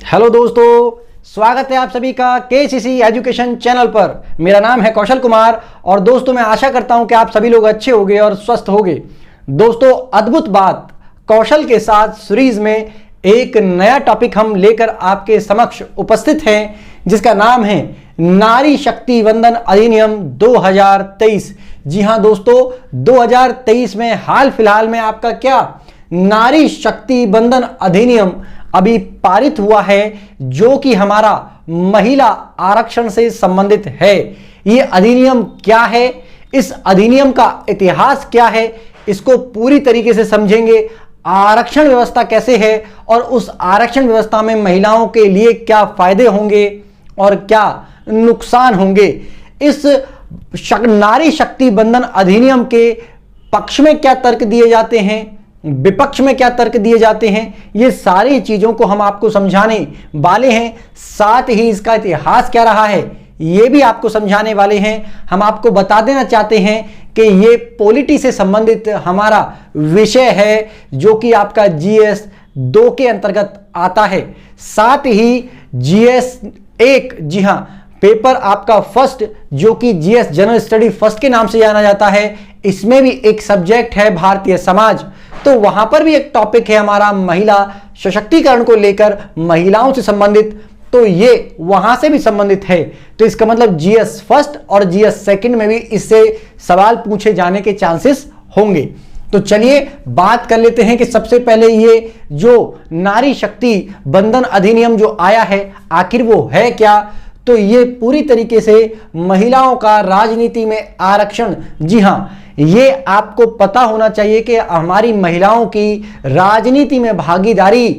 Hello दोस्तों, स्वागत है आप सभी का केसीसी एजुकेशन चैनल पर। मेरा नाम है कौशल कुमार और दोस्तों मैं आशा करता हूं कि आप सभी लोग अच्छे होंगे और स्वस्थ होंगे। दोस्तों अद्भुत बात कौशल के साथ सीरीज में एक नया टॉपिक हम लेकर आपके समक्ष उपस्थित हैं, जिसका नाम है नारी शक्ति वंदन अधिनियम 2023। जी हां दोस्तों, 2023 में हाल फिलहाल में आपका क्या नारी शक्ति वंदन अधिनियम अभी पारित हुआ है, जो कि हमारा महिला आरक्षण से संबंधित है। यह अधिनियम क्या है, इस अधिनियम का इतिहास क्या है, इसको पूरी तरीके से समझेंगे। आरक्षण व्यवस्था कैसे है और उस आरक्षण व्यवस्था में महिलाओं के लिए क्या फायदे होंगे और क्या नुकसान होंगे। इस नारी शक्ति वंदन अधिनियम के पक्ष में क्या तर्क दिए जाते हैं, विपक्ष में क्या तर्क दिए जाते हैं, ये सारी चीजों को हम आपको समझाने वाले हैं। साथ ही इसका इतिहास क्या रहा है ये भी आपको समझाने वाले हैं। हम आपको बता देना चाहते हैं कि ये पॉलिटी से संबंधित हमारा विषय है, जो कि आपका जीएस 2 के अंतर्गत आता है। साथ ही जीएस 1, जी हां, पेपर आपका फर्स्ट, जो कि जीएस जनरल स्टडी फर्स्ट के नाम से जाना जाता है, इसमें भी एक सब्जेक्ट है भारतीय समाज। तो वहां पर भी एक टॉपिक है हमारा महिला सशक्तिकरण को लेकर, महिलाओं से संबंधित, तो ये वहां से भी संबंधित है। तो इसका मतलब जीएस फर्स्ट और जीएस सेकंड में भी इससे सवाल पूछे जाने के चांसेस होंगे। तो चलिए बात कर लेते हैं कि सबसे पहले ये जो नारी शक्ति वंदन अधिनियम जो आया है, आखिर वो है क्या। तो ये पूरी तरीके से महिलाओं का राजनीति में आरक्षण, जी हां, ये आपको पता होना चाहिए कि हमारी महिलाओं की राजनीति में भागीदारी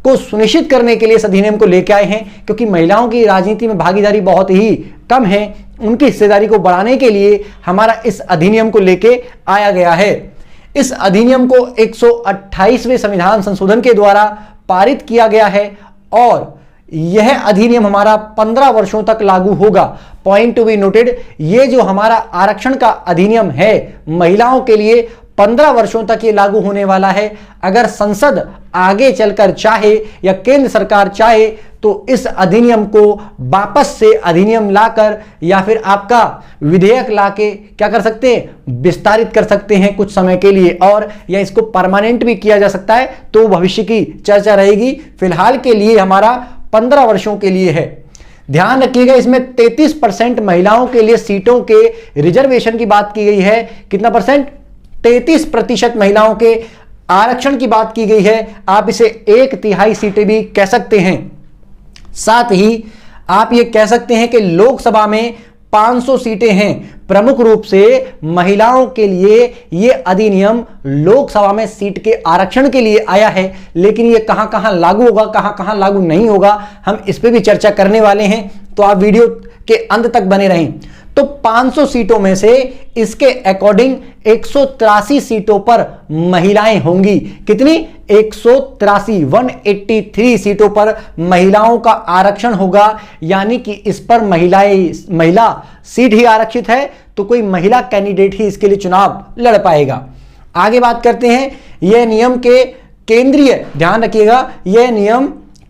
को सुनिश्चित करने के लिए इस अधिनियम को लेकर आए हैं, क्योंकि महिलाओं की राजनीति में भागीदारी बहुत ही कम है। उनकी हिस्सेदारी को बढ़ाने के लिए हमारा इस अधिनियम को लेके आया गया है। इस अधिनियम को 128वें संविधान संशोधन के द्वारा पारित किया गया है और यह अधिनियम हमारा 15 वर्षों तक लागू होगा। पॉइंट टू बी नोटेड, ये जो हमारा आरक्षण का अधिनियम है महिलाओं के लिए 15 वर्षों तक ये लागू होने वाला है। अगर संसद आगे चलकर चाहे या केंद्र सरकार चाहे तो इस अधिनियम को वापस से अधिनियम लाकर या फिर आपका विधेयक लाके क्या कर सकते हैं, विस्तारित कर सकते हैं कुछ समय के लिए, और या इसको परमानेंट भी किया जा सकता है। तो भविष्य की चर्चा रहेगी। फिलहाल के लिए हमारा 15 वर्षों के लिए है। ध्यान रखिएगा, इसमें 33% महिलाओं के लिए सीटों के रिजर्वेशन की बात की गई है। कितना परसेंट? 33% महिलाओं के आरक्षण की बात की गई है। आप इसे 1/3 सीटें भी कह सकते हैं। साथ ही आप ये कह सकते हैं कि लोकसभा में 500 सीटें हैं। प्रमुख रूप से महिलाओं के लिए यह अधिनियम लोकसभा में सीट के आरक्षण के लिए आया है, लेकिन यह कहां कहां लागू होगा, कहां कहां लागू नहीं होगा, हम इस पे भी चर्चा करने वाले हैं। तो आप वीडियो के अंत तक बने रहें। तो 500 सीटों में से इसके अकॉर्डिंग 183 सीटों पर महिलाएं होंगी। कितनी? 183 सीटों पर महिलाओं का आरक्षण होगा, यानी कि इस पर महिला सीट ही आरक्षित है, तो कोई महिला कैंडिडेट ही इसके लिए चुनाव लड़ पाएगा। आगे बात करते हैं, यह नियम के केंद्रीय, ध्यान रखिएगा, यह नियम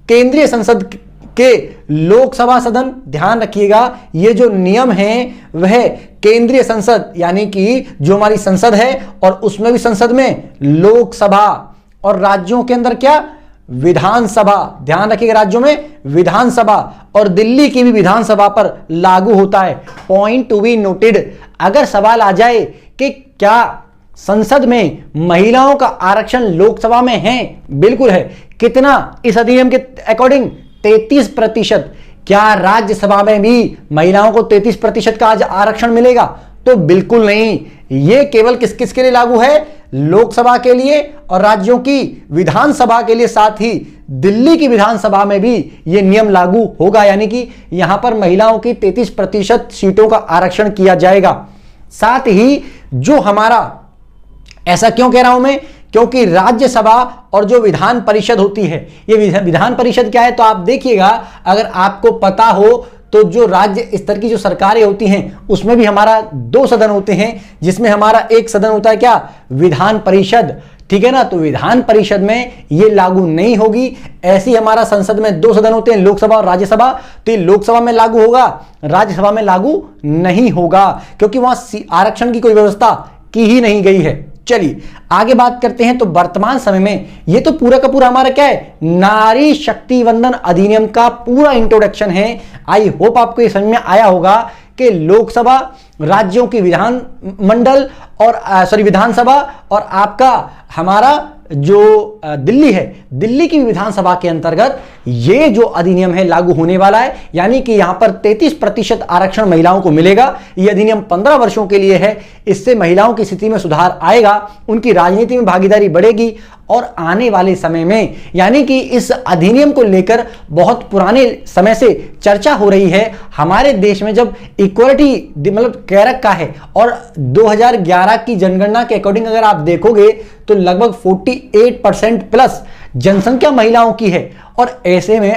केंद्रीय संसद के लोकसभा सदन, ध्यान रखिएगा, ये जो नियम है वह केंद्रीय संसद, यानी कि जो हमारी संसद है, और उसमें भी संसद में लोकसभा, और राज्यों के अंदर क्या, विधानसभा, ध्यान रखिएगा, राज्यों में विधानसभा, और दिल्ली की भी विधानसभा पर लागू होता है। पॉइंट टू बी नोटेड, अगर सवाल आ जाए कि क्या संसद में महिलाओं का आरक्षण लोकसभा में है, बिल्कुल है। कितना? इस अधिनियम के अकॉर्डिंग 33%। क्या राज्यसभा में भी महिलाओं को 33% का आज आरक्षण मिलेगा? तो बिल्कुल नहीं। यह केवल किस किस के लिए लागू है? लोकसभा के लिए और राज्यों की विधानसभा के लिए। साथ ही दिल्ली की विधानसभा में भी यह नियम लागू होगा, यानी कि यहां पर महिलाओं की 33% सीटों का आरक्षण किया जाएगा। साथ ही जो हमारा, ऐसा क्यों कह रहा हूं मैं, क्योंकि राज्यसभा और जो विधान परिषद होती है, ये विधान परिषद क्या है, तो आप देखिएगा, अगर आपको पता हो तो जो राज्य स्तर की जो सरकारें होती हैं उसमें भी हमारा 2 सदन होते हैं, जिसमें हमारा एक सदन होता है क्या, विधान परिषद। ठीक है ना। तो विधान परिषद में ये लागू नहीं होगी। ऐसे ही हमारा संसद में 2 सदन होते हैं, लोकसभा और राज्यसभा, तो ये लोकसभा में लागू होगा, राज्यसभा में लागू नहीं होगा, क्योंकि वहां आरक्षण की कोई व्यवस्था की ही नहीं गई है। चलिए आगे बात करते हैं। तो वर्तमान समय में ये तो पूरा का पूरा हमारा क्या है, नारी शक्ति वंदन अधिनियम का पूरा इंट्रोडक्शन है। आई होप आपको ये समझ में आया होगा कि लोकसभा, राज्यों की विधान मंडल और विधानसभा, और आपका हमारा जो दिल्ली है, दिल्ली की विधानसभा के अंतर्गत ये जो अधिनियम है लागू होने वाला है। यानी कि यहां पर 33% आरक्षण महिलाओं को मिलेगा। यह अधिनियम 15 वर्षों के लिए है। इससे महिलाओं की स्थिति में सुधार आएगा, उनकी राजनीति में भागीदारी बढ़ेगी, और आने वाले समय में, यानी कि इस अधिनियम को लेकर बहुत पुराने समय से चर्चा हो रही है। हमारे देश में जब इक्वलिटी मतलब कह रखा है, और 2011 की जनगणना के अकॉर्डिंग अगर आप देखोगे तो लगभग 48% प्लस जनसंख्या महिलाओं की है। और ऐसे में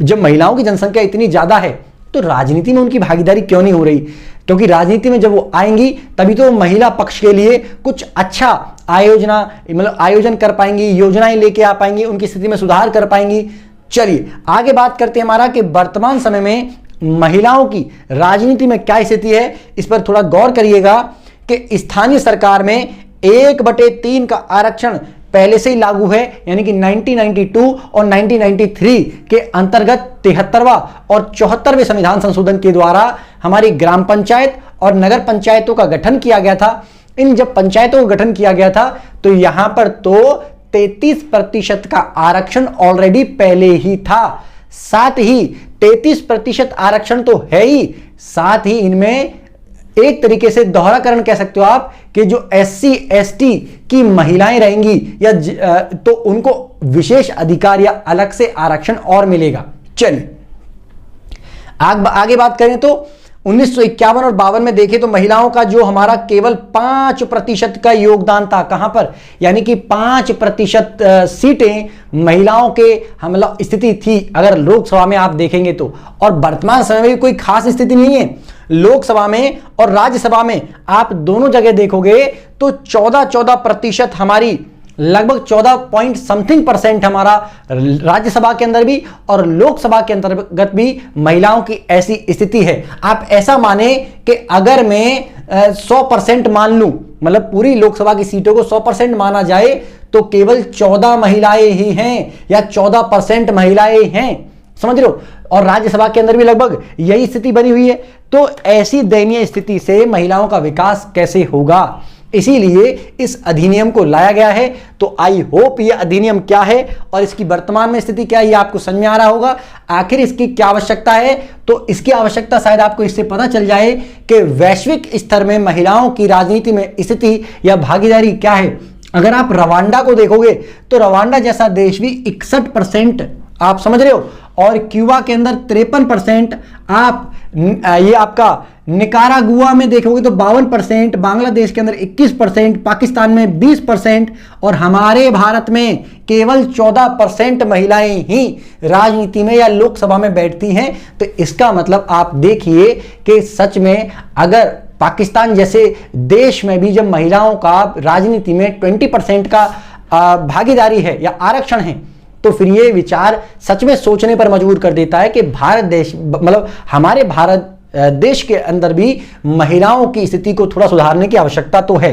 जब महिलाओं की जनसंख्या इतनी ज्यादा है तो राजनीति में उनकी भागीदारी क्यों नहीं हो रही? क्योंकि राजनीति में जब वो आएंगी तभी तो महिला पक्ष के लिए कुछ अच्छा आयोजन कर पाएंगी, योजनाएं लेके आ पाएंगी, उनकी स्थिति में सुधार कर पाएंगी। चलिए आगे बात करते हैं हमारा कि वर्तमान समय में महिलाओं की राजनीति में क्या स्थिति है, इस पर थोड़ा गौर करिएगा कि स्थानीय सरकार में 1/3 का आरक्षण पहले से ही लागू है। यानी कि 1992 और 1993 के अंतर्गत 73वां और 74वें संविधान संशोधन के द्वारा हमारी ग्राम पंचायत और नगर पंचायतों का गठन किया गया था। इन जब पंचायतों का गठन किया गया था तो यहां पर तो 33% का आरक्षण ऑलरेडी पहले ही था। साथ ही 33% आरक्षण तो है ही, साथ ही इनमें एक तरीके से दोहराकरण कह सकते हो आप कि जो SC ST की महिलाएं रहेंगी या तो उनको विशेष अधिकार या अलग से आरक्षण और मिलेगा। चलिए आगे बात करें तो 1951 और 52 में देखें तो महिलाओं का जो हमारा केवल 5% का योगदान था। कहां पर? यानी कि 5% सीटें महिलाओं के मतलब स्थिति थी अगर लोकसभा में आप देखेंगे तो। और वर्तमान समय में कोई खास स्थिति नहीं है। लोकसभा में और राज्यसभा में आप दोनों जगह देखोगे तो 14% हमारी लगभग 14 पॉइंट समथिंग % हमारा राज्यसभा के अंदर भी और लोकसभा के अंतर्गत भी महिलाओं की ऐसी स्थिति है। आप ऐसा माने कि अगर मैं 100% मान लूं, मतलब पूरी लोकसभा की सीटों को 100% माना जाए तो केवल 14 महिलाएं ही हैं या 14% महिलाएं हैं, समझ लो। और राज्यसभा के अंदर भी लगभग यही स्थिति बनी हुई है। तो ऐसी दयनीय स्थिति से महिलाओं का विकास कैसे होगा? इसीलिए इस अधिनियम को लाया गया है। तो आई होप ये अधिनियम क्या है और इसकी वर्तमान में स्थिति क्या है ये आपको समझ में आ रहा होगा। आखिर इसकी क्या आवश्यकता है? तो इसकी आवश्यकता शायद आपको इससे पता चल जाए कि वैश्विक स्तर में महिलाओं की राजनीति में स्थिति या भागीदारी क्या है। अगर आप रवांडा को देखोगे तो रवांडा जैसा देश भी 61%, आप समझ रहे हो, और क्यूबा के अंदर 53%, आप ये आपका निकारागुआ में देखोगे तो 52%, बांग्लादेश के अंदर 21%, पाकिस्तान में 20% और हमारे भारत में केवल 14% महिलाएं ही राजनीति में या लोकसभा में बैठती हैं। तो इसका मतलब आप देखिए कि सच में अगर पाकिस्तान जैसे देश में भी जब महिलाओं का राजनीति में 20% का भागीदारी है या आरक्षण है तो फिर ये विचार सच में सोचने पर मजबूर कर देता है कि भारत देश मतलब हमारे भारत देश के अंदर भी महिलाओं की स्थिति को थोड़ा सुधारने की आवश्यकता तो है।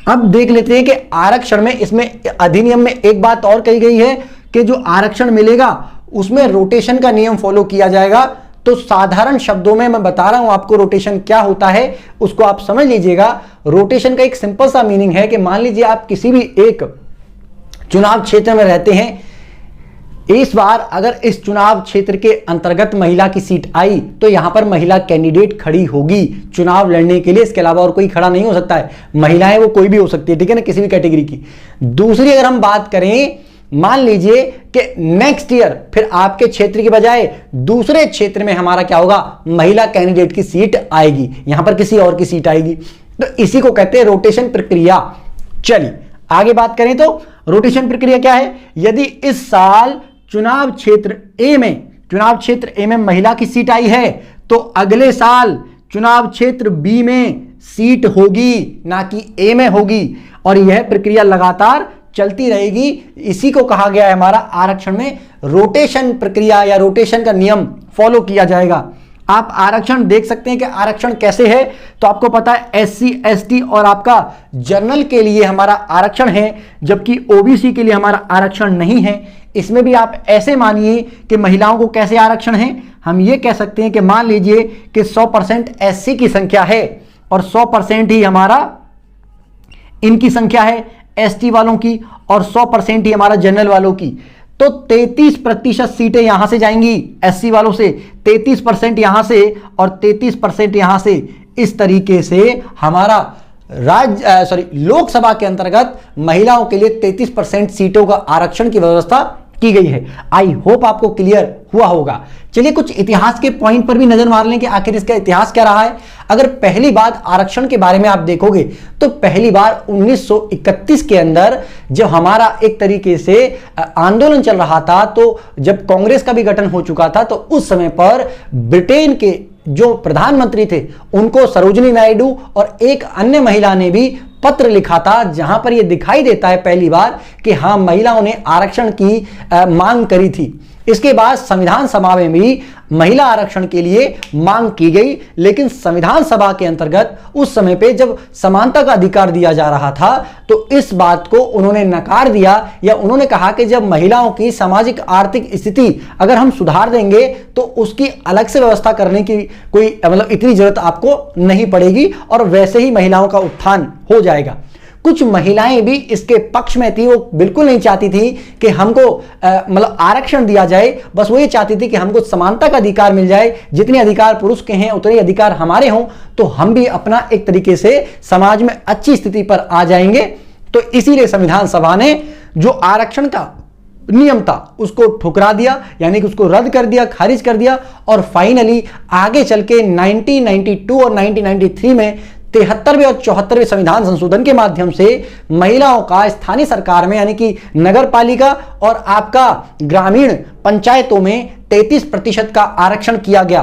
अब देख लेते हैं कि आरक्षण में इसमें अधिनियम में एक बात और कही गई है कि जो आरक्षण मिलेगा उसमें रोटेशन का नियम फॉलो किया जाएगा। तो साधारण शब्दों में मैं बता रहा हूं आपको रोटेशन क्या होता है, उसको आप समझ लीजिएगा। रोटेशन का एक सिंपल सा मीनिंग है कि मान लीजिए आप किसी भी एक चुनाव क्षेत्र में रहते हैं, इस बार अगर इस चुनाव क्षेत्र के अंतर्गत महिला की सीट आई तो यहां पर महिला कैंडिडेट खड़ी होगी चुनाव लड़ने के लिए, इसके अलावा और कोई खड़ा नहीं हो सकता है। महिलाएं वो कोई भी हो सकती है, ठीक है ना, किसी भी कैटेगरी की। दूसरी अगर हम बात करें, मान लीजिए कि नेक्स्ट ईयर फिर आपके क्षेत्र की बजाय दूसरे क्षेत्र में हमारा क्या होगा, महिला कैंडिडेट की सीट आएगी, यहां पर किसी और की सीट आएगी। तो इसी को कहते हैं रोटेशन प्रक्रिया। चलिए आगे बात करें तो रोटेशन प्रक्रिया क्या है। यदि इस साल चुनाव क्षेत्र ए में महिला की सीट आई है तो अगले साल चुनाव क्षेत्र बी में सीट होगी, ना कि ए में होगी। और यह प्रक्रिया लगातार चलती रहेगी। इसी को कहा गया है हमारा आरक्षण में रोटेशन प्रक्रिया या रोटेशन का नियम फॉलो किया जाएगा। आप आरक्षण देख सकते हैं कि आरक्षण कैसे है, तो आपको पता है एससी एसटी और आपका जनरल के लिए हमारा आरक्षण है, जबकि ओबीसी के लिए हमारा आरक्षण नहीं है। इसमें भी आप ऐसे मानिए कि महिलाओं को कैसे आरक्षण है, हम ये कह सकते हैं कि मान लीजिए कि 100% एससी की संख्या है और 100% ही हमारा इनकी संख्या है एसटी वालों की और 100% ही हमारा जनरल वालों की, तो 33% सीटें यहां से जाएंगी एससी वालों से, 33% यहां से और 33% यहां से। इस तरीके से हमारा लोकसभा के अंतर्गत महिलाओं के लिए 33% सीटों का आरक्षण की व्यवस्था की गई है। आई होप आपको क्लियर हुआ होगा। चलिए कुछ इतिहास के पॉइंट पर भी नजर मार लें कि आखिर इसका इतिहास क्या रहा है। अगर पहली बात आरक्षण के बारे में आप देखोगे तो पहली बार 1931 के अंदर जब हमारा एक तरीके से आंदोलन चल रहा था, तो जब कांग्रेस का भी गठन हो चुका था, तो उस समय पर ब्रिटेन के जो प्रधानमंत्री थे उनको सरोजिनी नायडू और एक अन्य महिला ने भी पत्र लिखा था, जहां पर यह दिखाई देता है पहली बार कि हां महिलाओं ने आरक्षण की मांग करी थी। इसके बाद संविधान सभा में भी महिला आरक्षण के लिए मांग की गई, लेकिन संविधान सभा के अंतर्गत उस समय पे जब समानता का अधिकार दिया जा रहा था तो इस बात को उन्होंने नकार दिया, या उन्होंने कहा कि जब महिलाओं की सामाजिक आर्थिक स्थिति अगर हम सुधार देंगे तो उसकी अलग से व्यवस्था करने की कोई इतनी जरूरत आपको नहीं पड़ेगी और वैसे ही महिलाओं का उत्थान हो जाएगा। कुछ महिलाएं भी इसके पक्ष में थी, वो बिल्कुल नहीं चाहती थी कि हमको आरक्षण दिया जाए, बस वो ये चाहती थी कि हमको समानता का अधिकार मिल जाए, जितने अधिकार पुरुष के हैं उतने अधिकार हमारे हों, तो हम भी अपना एक तरीके से समाज में अच्छी स्थिति पर आ जाएंगे। तो इसीलिए संविधान सभा ने जो आरक्षण का नियम था उसको ठुकरा दिया, यानी कि उसको रद्द कर दिया, खारिज कर दिया, और फाइनली आगे चल के 1992 और 1993 में 73वें और 74वें संविधान संशोधन के माध्यम से महिलाओं का स्थानीय सरकार में यानी कि नगर पालिका और आपका ग्रामीण पंचायतों में 33% का आरक्षण किया गया।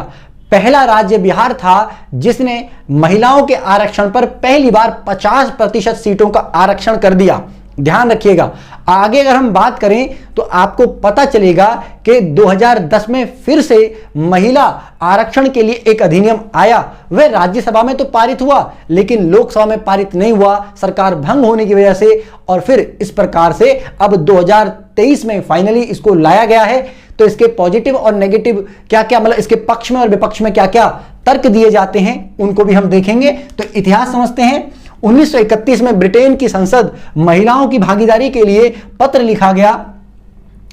पहला राज्य बिहार था जिसने महिलाओं के आरक्षण पर पहली बार 50% सीटों का आरक्षण कर दिया। ध्यान रखिएगा। आगे अगर हम बात करें तो आपको पता चलेगा कि 2010 में फिर से महिला आरक्षण के लिए एक अधिनियम आया। वह राज्यसभा में तो पारित हुआ लेकिन लोकसभा में पारित नहीं हुआ, सरकार भंग होने की वजह से, और फिर इस प्रकार से अब 2023 में फाइनली इसको लाया गया है। तो इसके पॉजिटिव और नेगेटिव क्या क्या, इसके पक्ष में और विपक्ष में क्या क्या तर्क दिए जाते हैं उनको भी हम देखेंगे। तो इतिहास समझते हैं। 1931 में ब्रिटेन की संसद महिलाओं की भागीदारी के लिए पत्र लिखा गया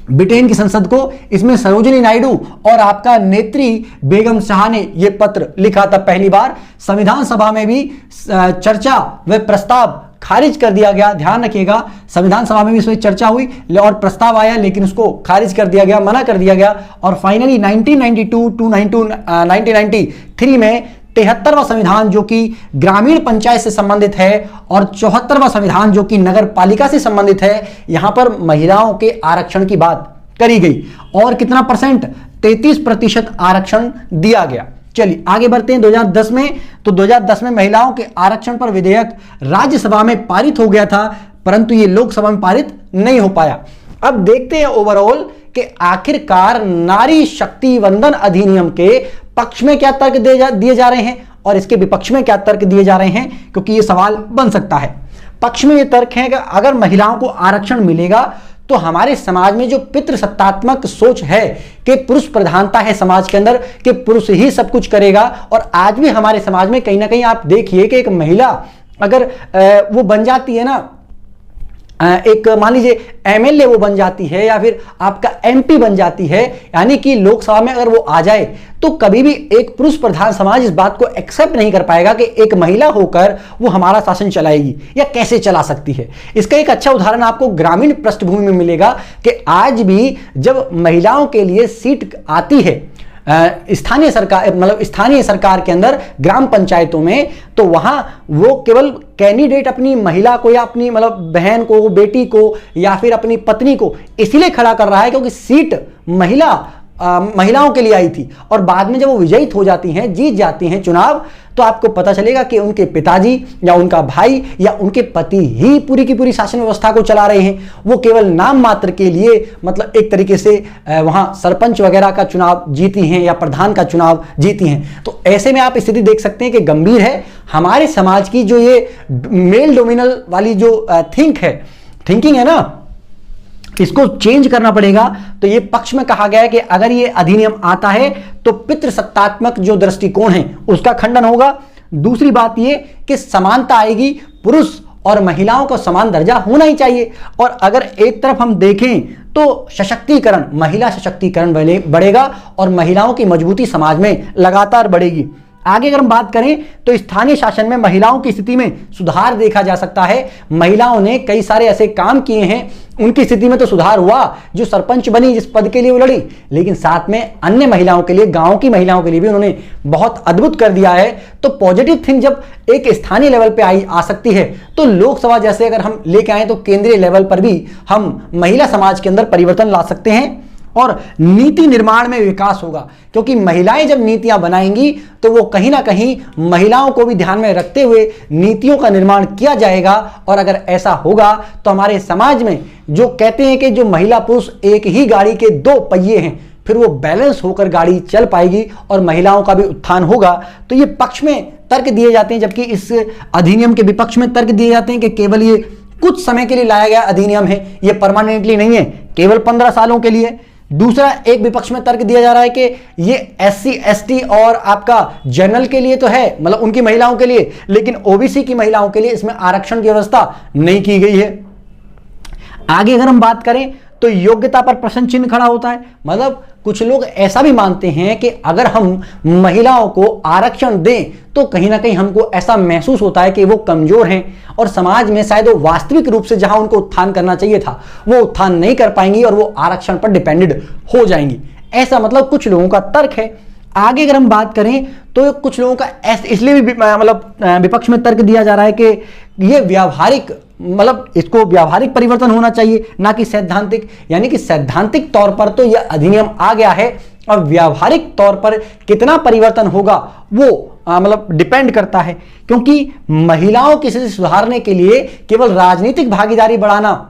ब्रिटेन की संसद को। इसमें सरोजिनी नायडू और आपका नेत्री बेगम शाह ने यह पत्र लिखा था पहली बार। संविधान सभा में भी चर्चा व प्रस्ताव खारिज कर दिया गया। ध्यान रखिएगा, संविधान सभा में भी इसमें चर्चा हुई और प्रस्ताव आया लेकिन उसको खारिज कर दिया गया, मना कर दिया गया। और फाइनली 1992 टू 1993 में 73वां संविधान जो कि ग्रामीण पंचायत से संबंधित है और 74वां संविधान जो कि नगर पालिका से संबंधित है, यहां पर महिलाओं के आरक्षण की बात करी गई। और कितना परसेंट? 33% आरक्षण दिया गया। चलिए आगे बढ़ते हैं 2010 में। तो 2010 में महिलाओं के आरक्षण पर विधेयक राज्यसभा में पारित हो गया था, परंतु यह लोकसभा में पारित नहीं हो पाया। अब देखते हैं ओवरऑल कि आखिरकार नारी शक्ति वंदन अधिनियम के पक्ष में क्या तर्क दिए जा रहे हैं और इसके विपक्ष में क्या तर्क दिए जा रहे हैं, क्योंकि यह सवाल बन सकता है। पक्ष में यह तर्क है कि अगर महिलाओं को आरक्षण मिलेगा तो हमारे समाज में जो पितृसत्तात्मक सोच है कि पुरुष प्रधानता है समाज के अंदर, कि पुरुष ही सब कुछ करेगा, और आज भी हमारे समाज में कहीं ना कहीं आप देखिए कि एक महिला अगर वो बन जाती है ना, एक मान लीजिए एमएलए वो बन जाती है या फिर आपका एमपी बन जाती है, यानी कि लोकसभा में अगर वो आ जाए, तो कभी भी एक पुरुष प्रधान समाज इस बात को एक्सेप्ट नहीं कर पाएगा कि एक महिला होकर वो हमारा शासन चलाएगी या कैसे चला सकती है। इसका एक अच्छा उदाहरण आपको ग्रामीण पृष्ठभूमि में मिलेगा कि आज भी जब महिलाओं के लिए सीट आती है स्थानीय सरकार के अंदर ग्राम पंचायतों में, तो वहां वो केवल कैंडिडेट अपनी महिला को या अपनी बहन को, बेटी को या फिर अपनी पत्नी को इसलिए खड़ा कर रहा है क्योंकि सीट महिला महिलाओं के लिए आई थी, और बाद में जब वो विजयित हो जाती हैं, जीत जाती हैं चुनाव, तो आपको पता चलेगा कि उनके पिताजी या उनका भाई या उनके पति ही पूरी की पूरी शासन व्यवस्था को चला रहे हैं। वो केवल नाम मात्र के लिए मतलब एक तरीके से वहां सरपंच वगैरह का चुनाव जीती हैं या प्रधान का चुनाव जीती हैं। तो ऐसे में आप स्थिति देख सकते हैं कि गंभीर है। हमारे समाज की जो ये मेल डोमिनल वाली जो थिंकिंग है ना, इसको चेंज करना पड़ेगा। तो ये पक्ष में कहा गया है कि अगर ये अधिनियम आता है तो पितृसत्तात्मक जो दृष्टिकोण है उसका खंडन होगा। दूसरी बात ये कि समानता आएगी, पुरुष और महिलाओं को समान दर्जा होना ही चाहिए। और अगर एक तरफ हम देखें तो सशक्तिकरण, महिला सशक्तिकरण बढ़ेगा और महिलाओं की मजबूती समाज में लगातार बढ़ेगी। आगे अगर हम बात करें तो स्थानीय शासन में महिलाओं की स्थिति में सुधार देखा जा सकता है। महिलाओं ने कई सारे ऐसे काम किए हैं, उनकी स्थिति में तो सुधार हुआ। जो सरपंच बनी, जिस पद के लिए वो लड़ी, लेकिन साथ में अन्य महिलाओं के लिए, गांव की महिलाओं के लिए भी उन्होंने बहुत अद्भुत कर दिया है। तो पॉजिटिव थिंग जब एक स्थानीय लेवल पे आ सकती है, तो लोकसभा जैसे अगर हम लेके आए तो केंद्रीय लेवल पर भी हम महिला समाज के अंदर परिवर्तन ला सकते हैं और नीति निर्माण में विकास होगा। क्योंकि महिलाएं जब नीतियां बनाएंगी तो वो कहीं ना कहीं महिलाओं को भी ध्यान में रखते हुए नीतियों का निर्माण किया जाएगा। और अगर ऐसा होगा तो हमारे समाज में जो कहते हैं कि जो महिला पुरुष एक ही गाड़ी के दो पहिए हैं, फिर वो बैलेंस होकर गाड़ी चल पाएगी और महिलाओं का भी उत्थान होगा। तो ये पक्ष में तर्क दिए जाते हैं, जबकि इस अधिनियम के विपक्ष में तर्क दिए जाते हैं कि केवल ये कुछ समय के लिए लाया गया अधिनियम है, ये परमानेंटली नहीं है, केवल 15 सालों के लिए। दूसरा एक विपक्ष में तर्क दिया जा रहा है कि ये SC ST और आपका जनरल के लिए तो है, मतलब उनकी महिलाओं के लिए, लेकिन OBC की महिलाओं के लिए इसमें आरक्षण की व्यवस्था नहीं की गई है। आगे अगर हम बात करें तो योग्यता पर प्रश्न चिन्ह खड़ा होता है। मतलब कुछ लोग ऐसा भी मानते हैं कि अगर हम महिलाओं को आरक्षण दें तो कहीं ना कहीं हमको ऐसा महसूस होता है कि वो कमजोर हैं और समाज में शायद वो वास्तविक रूप से जहां उनको उत्थान करना चाहिए था वो उत्थान नहीं कर पाएंगी और वो आरक्षण पर डिपेंडेंट हो जाएंगी। ऐसा मतलब कुछ लोगों का तर्क है। आगे अगर हम बात करें तो कुछ लोगों का इसलिए भी मतलब विपक्ष में तर्क दिया जा रहा है कि ये व्यावहारिक, मतलब इसको व्यावहारिक परिवर्तन होना चाहिए, ना कि सैद्धांतिक। यानी कि सैद्धांतिक तौर पर तो यह अधिनियम आ गया है और व्यावहारिक तौर पर कितना परिवर्तन होगा वो मतलब डिपेंड करता है। क्योंकि महिलाओं की स्थिति सुधारने के लिए केवल राजनीतिक भागीदारी बढ़ाना,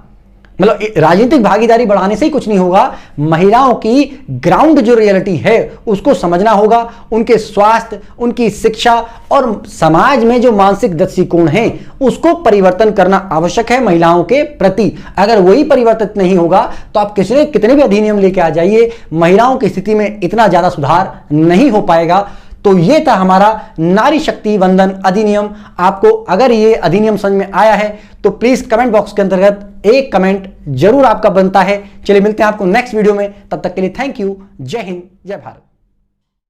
मतलब राजनीतिक भागीदारी बढ़ाने से ही कुछ नहीं होगा। महिलाओं की ग्राउंड जो रियलिटी है उसको समझना होगा, उनके स्वास्थ्य, उनकी शिक्षा और समाज में जो मानसिक दृष्टिकोण है उसको परिवर्तन करना आवश्यक है महिलाओं के प्रति। अगर वही परिवर्तित नहीं होगा तो आप कितने भी अधिनियम लेके आ जाइए, महिलाओं की स्थिति में इतना ज्यादा सुधार नहीं हो पाएगा। तो ये था हमारा नारी शक्ति वंदन अधिनियम। आपको अगर ये अधिनियम समझ में आया है तो प्लीज कमेंट बॉक्स के अंतर्गत एक कमेंट जरूर आपका बनता है। चलिए मिलते हैं आपको नेक्स्ट वीडियो में, तब तक के लिए थैंक यू। जय हिंद, जय भारत।